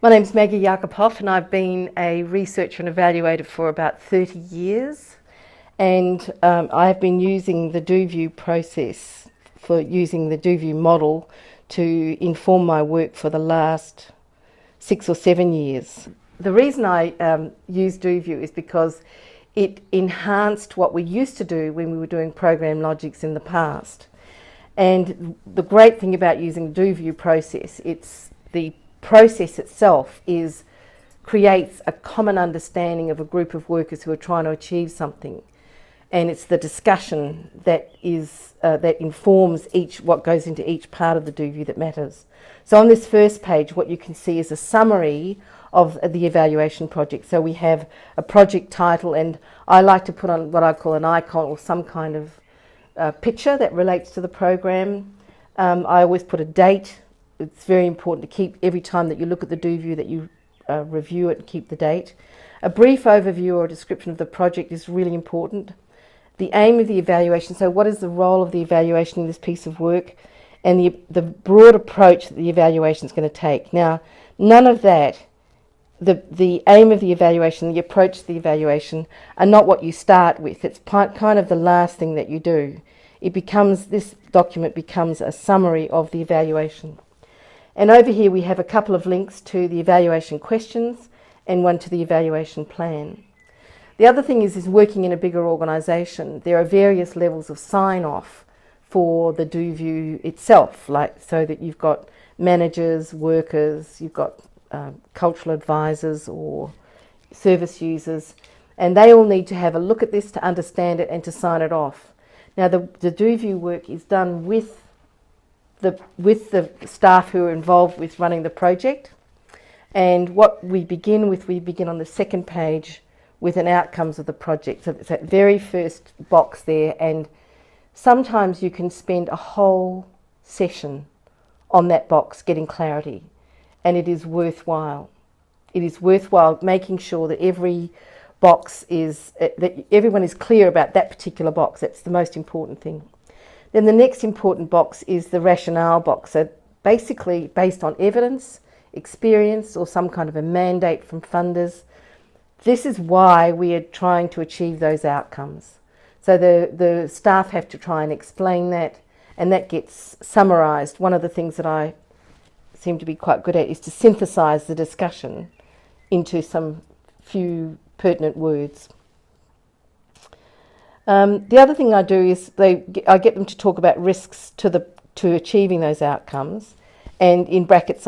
My name's Maggie and I've been a researcher and evaluator for about 30 years, and I have been using the DoView process for using the DoView model to inform my work for the last 6 or 7 years. The reason I use DoView is because it enhanced what we used to do when we were doing program logics in the past. And the great thing about using the DoView process, it's the process itself creates a common understanding of a group of workers who are trying to achieve something, and it's the discussion that informs what goes into each part of the DoView that matters. So on this first page, what you can see is a summary of the evaluation project. So we have a project title, and I like to put on what I call an icon or some kind of picture that relates to the program. I always put a date. It's very important to keep, every time that you look at the DoView, that you review it and keep the date. A brief overview or a description of the project is really important. The aim of the evaluation, so what is the role of the evaluation in this piece of work, and the broad approach that the evaluation is going to take. Now, none of that, the aim of the evaluation, the approach to the evaluation, are not what you start with. It's kind of the last thing that you do. This document becomes a summary of the evaluation. And over here we have a couple of links to the evaluation questions and one to the evaluation plan. The other thing is working in a bigger organisation. There are various levels of sign-off for the DoView itself, so that you've got managers, workers, you've got cultural advisors or service users, and they all need to have a look at this to understand it and to sign it off. Now the DoView work is done with the staff who are involved with running the project, and what we begin on the second page with an outcomes of the project. So it's that very first box there, and sometimes you can spend a whole session on that box getting clarity, and it is worthwhile. It is worthwhile making sure that every box that everyone is clear about that particular box. That's the most important thing. Then the next important box is the rationale box. So basically based on evidence, experience, or some kind of a mandate from funders, this is why we are trying to achieve those outcomes. So the staff have to try and explain that, and that gets summarised. One of the things that I seem to be quite good at is to synthesise the discussion into some few pertinent words. The other thing I do is I get them to talk about risks to achieving those outcomes, and in brackets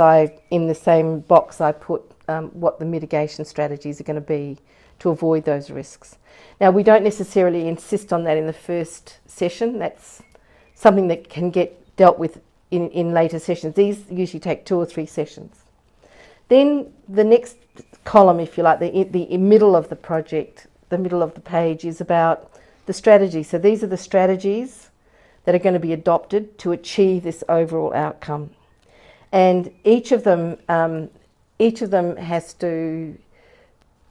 in the same box I put what the mitigation strategies are going to be to avoid those risks. Now, we don't necessarily insist on that in the first session. That's something that can get dealt with in later sessions. These usually take 2 or 3 sessions. Then the next column, if you like, the middle of the project, the middle of the page, is about the strategy. So these are the strategies that are going to be adopted to achieve this overall outcome, and each of them has to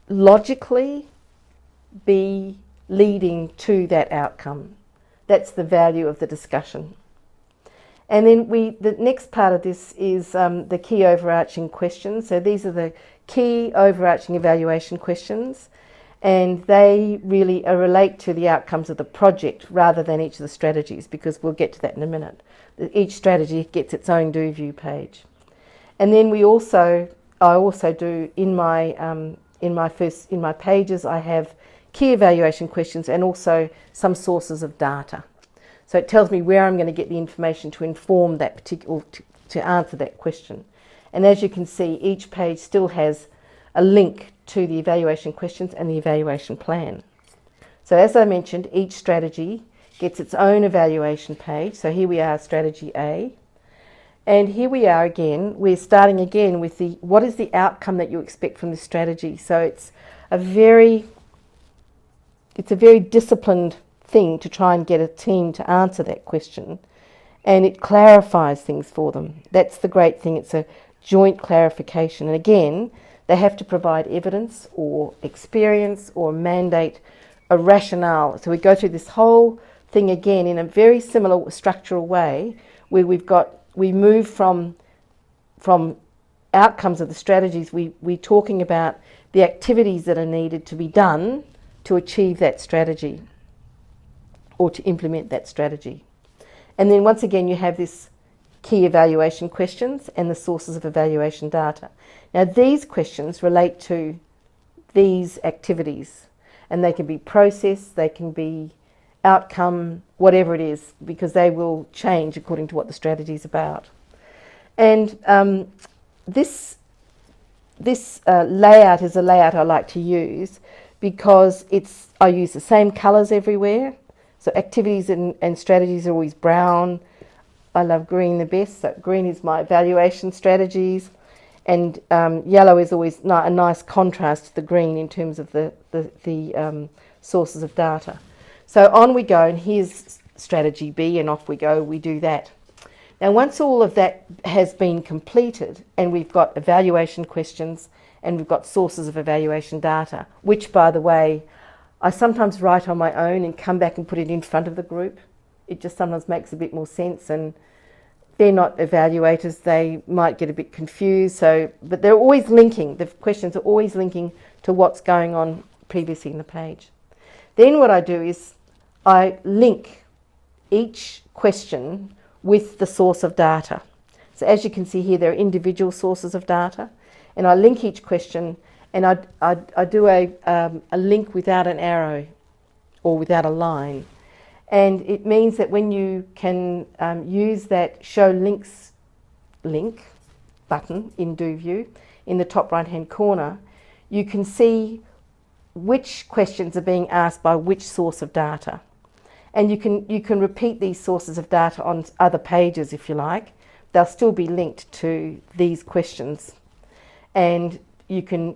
logically be leading to that outcome. That's the value of the discussion. And then the next part of this is the key overarching questions. So these are the key overarching evaluation questions, and they really relate to the outcomes of the project rather than each of the strategies, because we'll get to that in a minute. Each strategy gets its own DoView page. And then I also do in my pages, I have key evaluation questions and also some sources of data. So it tells me where I'm going to get the information to inform that particular, to answer that question. And as you can see, each page still has a link to the evaluation questions and the evaluation plan. So as I mentioned, each strategy gets its own evaluation page. So here we are, strategy A. And here we are again, we're starting again with what is the outcome that you expect from this strategy. So it's a very disciplined thing to try and get a team to answer that question, and it clarifies things for them. That's the great thing. It's a joint clarification, and again, they have to provide evidence or experience or mandate, a rationale. So we go through this whole thing again in a very similar structural way, where we move from outcomes of the strategies, we're talking about the activities that are needed to be done to achieve that strategy or to implement that strategy. And then once again, you have this key evaluation questions and the sources of evaluation data. Now, these questions relate to these activities, and they can be process, they can be outcome, whatever it is, because they will change according to what the strategy is about. And this layout is a layout I like to use because I use the same colours everywhere. So activities and strategies are always brown. I love green the best. So green is my evaluation strategies, and yellow is always a nice contrast to the green in terms of the sources of data. So on we go, and here's strategy B, and off we go, we do that. Now once all of that has been completed, and we've got evaluation questions and we've got sources of evaluation data, which by the way, I sometimes write on my own and come back and put it in front of the group. It just sometimes makes a bit more sense, and they're not evaluators, they might get a bit confused, but they're always linking, the questions are always linking to what's going on previously in the page. Then what I do is I link each question with the source of data. So as you can see here, there are individual sources of data, and I link each question, and I do a link without an arrow or without a line. And it means that when you can use that show links link button in DoView in the top right hand corner, you can see which questions are being asked by which source of data. And you can repeat these sources of data on other pages if you like. They'll still be linked to these questions, and you can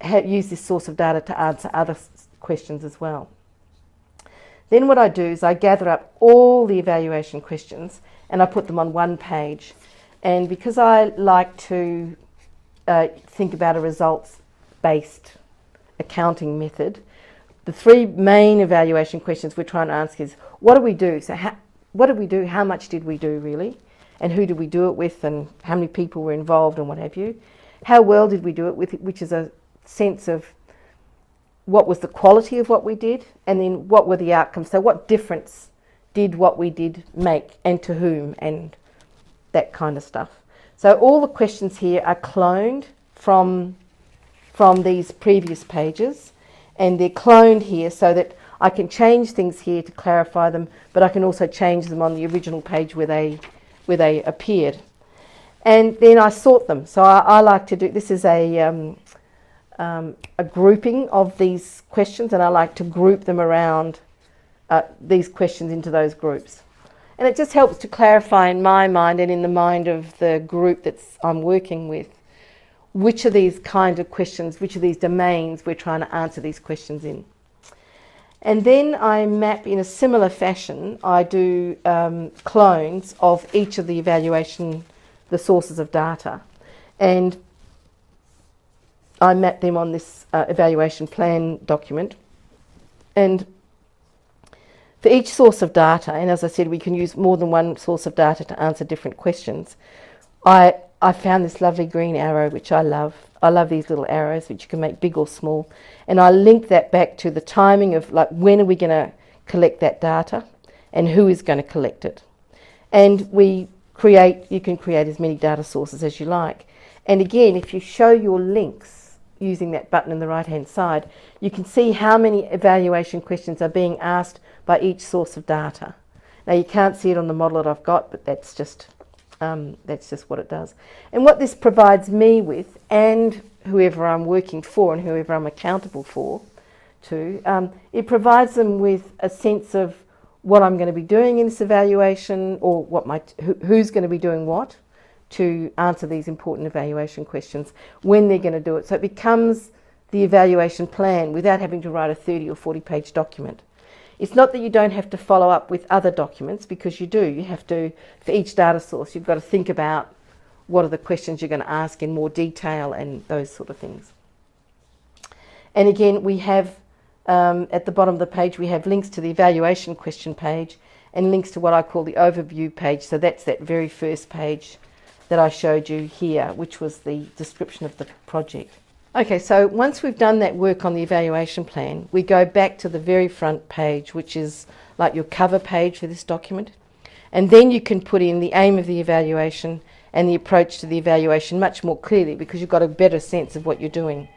use this source of data to answer other questions as well. Then what I do is I gather up all the evaluation questions and I put them on one page. And because I like to think about a results-based accounting method, the three main evaluation questions we're trying to answer is, what do we do? So what did we do? How much did we do really? And who did we do it with? And how many people were involved and what have you? How well did we do it with? Which is a sense of what was the quality of what we did, and then what were the outcomes. So what difference did what we did make, and to whom, and that kind of stuff. So all the questions here are cloned from these previous pages, and they're cloned here so that I can change things here to clarify them, but I can also change them on the original page where they appeared. And then I sort them. So I like to do, this is a grouping of these questions, and I like to group them around these questions into those groups. And it just helps to clarify in my mind and in the mind of the group that I'm working with, which of these kind of questions, which of these domains we're trying to answer these questions in. And then I map in a similar fashion, I do clones of each of the evaluation, the sources of data. And I map them on this evaluation plan document. And for each source of data, and as I said, we can use more than one source of data to answer different questions, I found this lovely green arrow, which I love. I love these little arrows, which you can make big or small. And I link that back to the timing of, like, when are we going to collect that data and who is going to collect it. And you can create as many data sources as you like. And again, if you show your links using that button on the right-hand side, you can see how many evaluation questions are being asked by each source of data. Now, you can't see it on the model that I've got, but that's just what it does. And what this provides me with, and whoever I'm working for and whoever I'm accountable for, it provides them with a sense of what I'm going to be doing in this evaluation, or who's going to be doing what to answer these important evaluation questions, when they're going to do it. So it becomes the evaluation plan without having to write a 30 or 40 page document. It's not that you don't have to follow up with other documents, because you do. You have to, for each data source, you've got to think about what are the questions you're going to ask in more detail and those sort of things. And again, we have, at the bottom of the page, we have links to the evaluation question page and links to what I call the overview page. So that's that very first page that I showed you here, which was the description of the project. Okay, so once we've done that work on the evaluation plan, we go back to the very front page, which is like your cover page for this document. And then you can put in the aim of the evaluation and the approach to the evaluation much more clearly, because you've got a better sense of what you're doing.